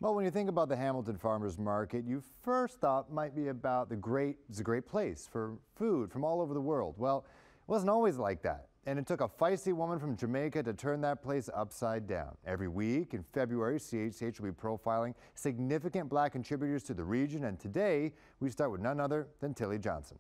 Well, when you think about the Hamilton Farmers Market, you first thought might be about it's a great place for food from all over the world. Well, it wasn't always like that. And it took a feisty woman from Jamaica to turn that place upside down. Every week in February, CHH will be profiling significant black contributors to the region. And today, we start with none other than Tillie Johnson.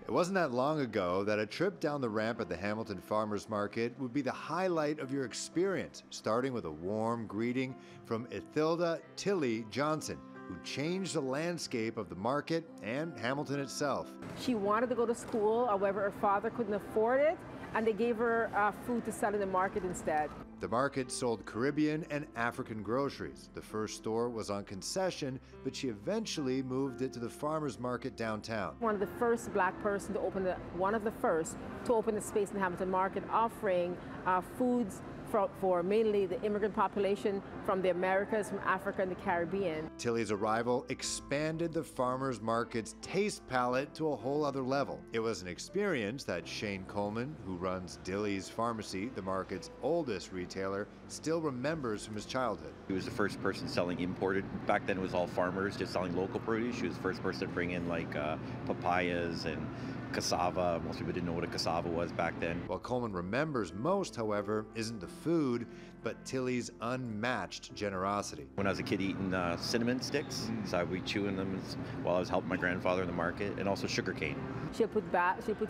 It wasn't that long ago that a trip down the ramp at the Hamilton Farmers Market would be the highlight of your experience, starting with a warm greeting from Ethilda Tillie Johnson, who changed the landscape of the market and Hamilton itself. She wanted to go to school, however, her father couldn't afford it, and they gave her food to sell in the market instead. The market sold Caribbean and African groceries. The first store was on Concession, but she eventually moved it to the farmers market downtown. One of the first black person to open the space in the Hamilton market, offering foods for mainly the immigrant population from the Americas, from Africa and the Caribbean. Tillie's arrival expanded the farmers market's taste palette to a whole other level. It was an experience that Shane Coleman, who runs Dilly's Pharmacy, the market's oldest retailer, still remembers from his childhood. He was the first person selling imported. Back then it was all farmers just selling local produce. She was the first person to bring in like papayas and cassava. Most people didn't know what a cassava was back then. What Coleman remembers most, however, isn't the food, but Tillie's unmatched generosity. When I was a kid eating cinnamon sticks, so I'd be chewing them while I was helping my grandfather in the market, and also sugar cane. She'll put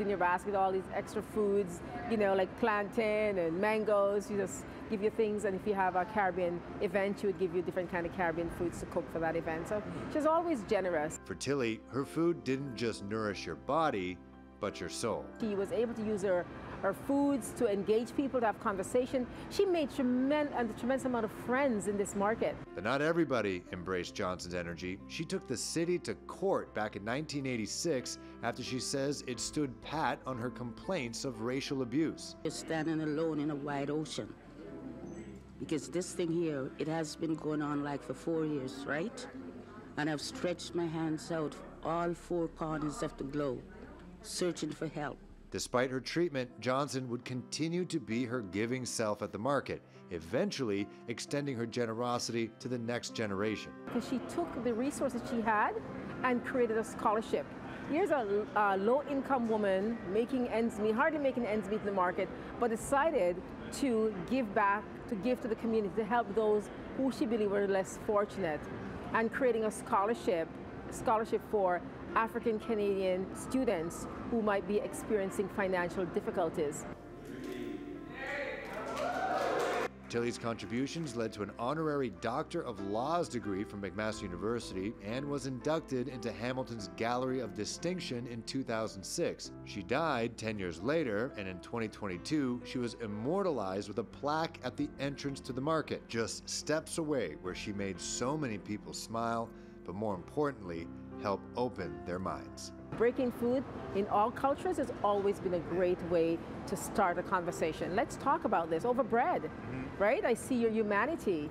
in your basket all these extra foods, you know, like plantain and mangoes. She just give you things, and if you have a Caribbean event, she would give you different kind of Caribbean foods to cook for that event. So she's always generous. For Tillie, her food didn't just nourish your body, but your soul. She was able to use her foods to engage people, to have conversation. She made a tremendous amount of friends in this market. But not everybody embraced Johnson's energy. She took the city to court back in 1986 after she says it stood pat on her complaints of racial abuse. You're standing alone in a wide ocean. Because this thing here, it has been going on like for 4 years, right? And I've stretched my hands out all four corners of the globe, searching for help. Despite her treatment, Johnson would continue to be her giving self at the market, eventually extending her generosity to the next generation. Because she took the resources she had and created a scholarship. Here's a low-income woman making ends meet, hardly making ends meet in the market, but decided to give back, to give to the community, to help those who she believed were less fortunate, and creating a scholarship for African Canadian students who might be experiencing financial difficulties. Tillie's contributions led to an honorary Doctor of Laws degree from McMaster University and was inducted into Hamilton's Gallery of Distinction in 2006. She died 10 years later, and in 2022, she was immortalized with a plaque at the entrance to the market, just steps away, where she made so many people smile, but more importantly, help open their minds. Breaking food in all cultures has always been a great way to start a conversation. Let's talk about this over bread, right? I see your humanity,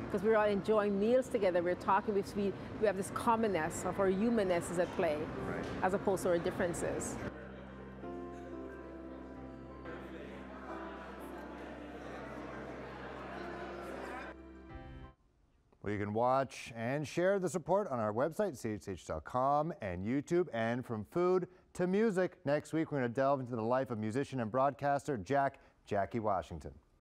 because we're all enjoying meals together. We're talking, we have this commonness of our humanness is at play, right, as opposed to our differences. Well, you can watch and share this report on our website, chh.com, and YouTube. And from food to music, next week we're going to delve into the life of musician and broadcaster Jackie Washington.